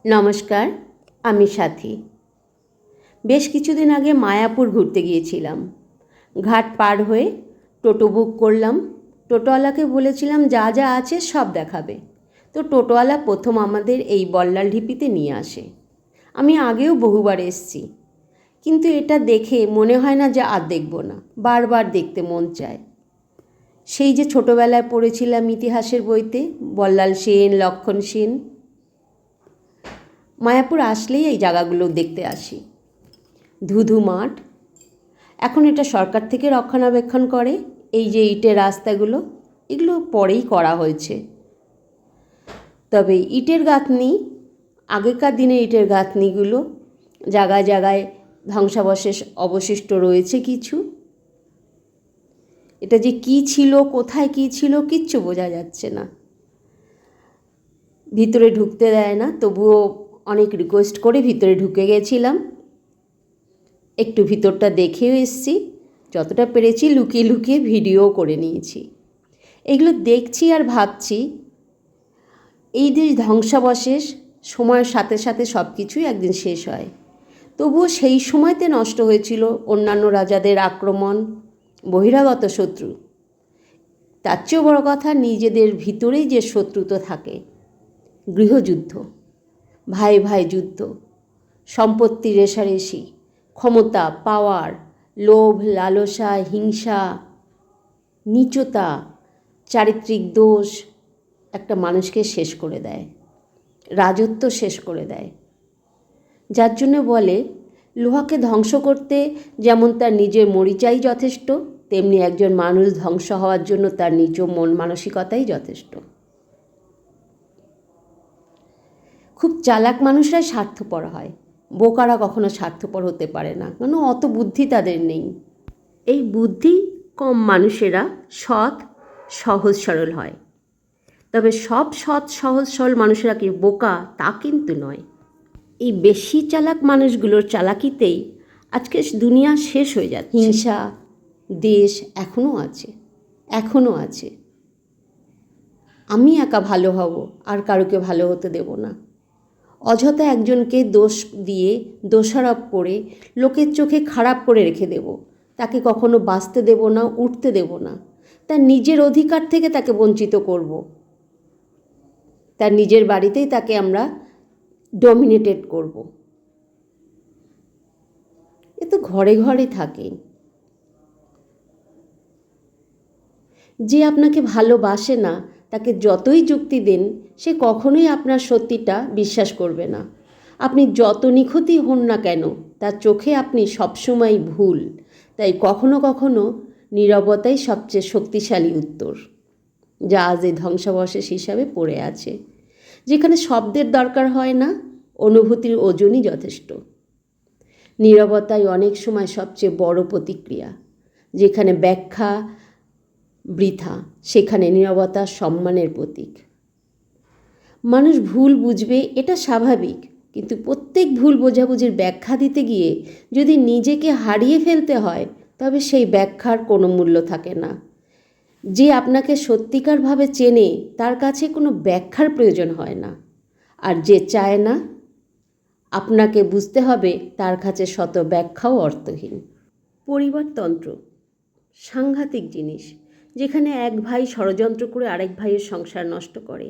নমস্কার, আমি সাথী। বেশ কিছুদিন আগে মায়াপুর ঘুরতে গিয়েছিলাম। ঘাট পার হয়ে টোটো বুক করলাম। টোটোওয়ালাকে বলেছিলাম যা যা আছে সব দেখাবে। তো টোটোওয়ালা প্রথম আমাদের এই বল্লাল ঢিপিতে নিয়ে আসে। আমি আগেও বহুবার এসেছি, কিন্তু এটা দেখে মনে হয় না যে আর দেখব না, বারবার দেখতে মন চায়। সেই যে ছোটোবেলায় পড়েছিলাম ইতিহাসের বইতে, বল্লাল সেন, লক্ষণ সেন। মায়াপুর আসলেই এই জায়গাগুলো দেখতে আসি। ধুধু মাঠ, এখন এটা সরকার থেকে রক্ষণাবেক্ষণ করে। এই যে ইটের রাস্তাগুলো, এগুলো পরেই করা হয়েছে। তবে ইটের গাঁথনি, আগেকার দিনের ইটের গাঁথনিগুলো জায়গায় জায়গায় ধ্বংসাবশেষ অবশিষ্ট রয়েছে কিছু। এটা যে কী ছিল, কোথায় কী ছিল, কিচ্ছু বোঝা যাচ্ছে না। ভিতরে ঢুকতে দেয় না, তবুও অনেক রিকোয়েস্ট করে ভিতরে ঢুকে গেছিলাম। একটু ভিতরটা দেখেও এসেছি, যতটা পেরেছি লুকিয়ে লুকিয়ে ভিডিও করে নিয়েছি। এগুলো দেখছি আর ভাবছি, এই যে ধ্বংসাবশেষ সময়ের সাথে সাথে সব কিছুই একদিন শেষ হয়। তবুও সেই সময়তে নষ্ট হয়েছিল অন্যান্য রাজাদের আক্রমণ, বহিরাগত শত্রু। তার চেয়েও বড় কথা, নিজেদের ভিতরেই যে শত্রুতা থাকে, গৃহযুদ্ধ, ভাই ভাই যুদ্ধ, সম্পত্তি রেষারেষি, ক্ষমতা, পাওয়ার, লোভ, লালসা, হিংসা, নীচতা, চারিত্রিক দোষ একটা মানুষকে শেষ করে দেয়, রাজত্ব শেষ করে দেয়। যার জন্য বলে, লোহাকে ধ্বংস করতে যেমন তার নিজের মরিচাই যথেষ্ট, তেমনি একজন মানুষ ধ্বংস হওয়ার জন্য তার নিজ মন মানসিকতাই যথেষ্ট। খুব চালাক মানুষরাই স্বার্থপর হয়, বোকারা কখনো স্বার্থপর হতে পারে না, কারণ অত বুদ্ধি তাদের নেই। এই বুদ্ধি কম মানুষেরা সৎ, সহজ সরল হয়। তবে সব সৎ, সহজ সরল মানুষেরা কি বোকা তা কিন্তু নয়। এই বেশি চালাক মানুষগুলোর চালাকিতেই আজকে দুনিয়া শেষ হয়ে যাচ্ছে। হিংসা, দেশ এখনও আছে, এখনও আছে। আমি একা ভালো হব, আর কারোকে ভালো হতে দেব না। অযথা একজনকে দোষ দিয়ে, দোষারোপ করে লোকের চোখে খারাপ করে রেখে দেব। তাকে কখনো বাঁচতে দেব না, উঠতে দেব না। তার নিজের অধিকার থেকে তাকে বঞ্চিত করব। তার নিজের বাড়িতেই তাকে আমরা ডমিনেটেড করব। এ তো ঘরে ঘরে থাকে। যে আপনাকে ভালোবাসে না, তাকে যতই যুক্তি দেন, সে কখনোই আপনার সত্যিটা বিশ্বাস করবে না। আপনি যত নিখুঁতই হন না কেন, তার চোখে আপনি সবসময় ভুল। তাই কখনো কখনো নীরবতাই সবচেয়ে শক্তিশালী উত্তর, যা আজ এই ধ্বংসাবশেষ হিসাবে পড়ে আছে। যেখানে শব্দের দরকার হয় না, অনুভূতির ওজনই যথেষ্ট। নীরবতাই অনেক সময় সবচেয়ে বড় প্রতিক্রিয়া। যেখানে ব্যাখ্যা বৃথা, সেখানে নীরবতা সম্মানের প্রতীক। মানুষ ভুল বুঝবে, এটা স্বাভাবিক, কিন্তু প্রত্যেক ভুল বোঝাবুঝির ব্যাখ্যা দিতে গিয়ে যদি নিজেকে হারিয়ে ফেলতে হয়, তবে সেই ব্যাখ্যার কোনো মূল্য থাকে না। যে আপনাকে সত্যিকারভাবে চেনে, তার কাছে কোনো ব্যাখ্যার প্রয়োজন হয় না। আর যে চায় না আপনাকে বুঝতে হবে, তার কাছে শত ব্যাখ্যাও অর্থহীন। পরিবারতন্ত্র সাংঘাতিক জিনিস, যেখানে এক ভাই ষড়যন্ত্র করে আরেক ভাইয়ের সংসার নষ্ট করে,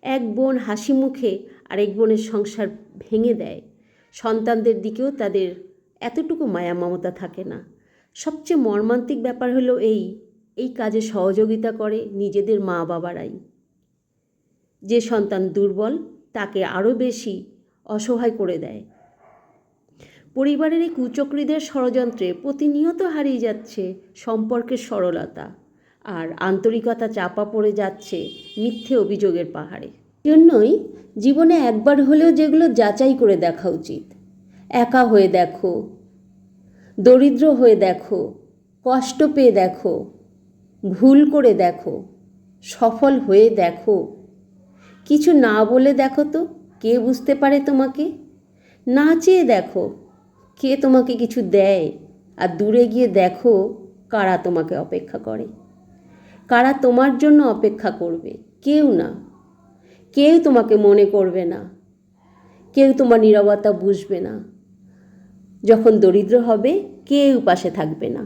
এক বোন হাসি মুখে আরেক বোনের সংসার ভেঙে দেয়। সন্তানদের দিকেও তাদের এতটুকু মায়া মমতা থাকে না। সবচেয়ে মর্মান্তিক ব্যাপার হলো এই কাজে সহযোগিতা করে নিজেদের মা বাবারাই। যে সন্তান দুর্বল, তাকে আরও বেশি অসহায় করে দেয়। পরিবারের এই কুচক্রীদের ষড়যন্ত্রে প্রতিনিয়ত হারিয়ে যাচ্ছে সম্পর্কের সরলতা, আর আন্তরিকতা চাপা পড়ে যাচ্ছে মিথ্যে অভিযোগের পাহাড়ে। জন্যই জীবনে একবার হলেও যেগুলো যাচাই করে দেখা উচিত। একা হয়ে দেখো, দরিদ্র হয়ে দেখো, কষ্ট পেয়ে দেখো, ভুল করে দেখো, সফল হয়ে দেখো। কিছু না বলে দেখো তো কে বুঝতে পারে তোমাকে। না চেয়ে দেখো কে তোমাকে কিছু দেয়। আর দূরে গিয়ে দেখো কারা তোমাকে অপেক্ষা করে, কারা তোমার জন্য অপেক্ষা করবে। কেউ না, কেউ তোমাকে মনে করবে না, কেউ তোমার নীরবতা বুঝবে না। যখন দরিদ্র হবে কেউ পাশে থাকবে না।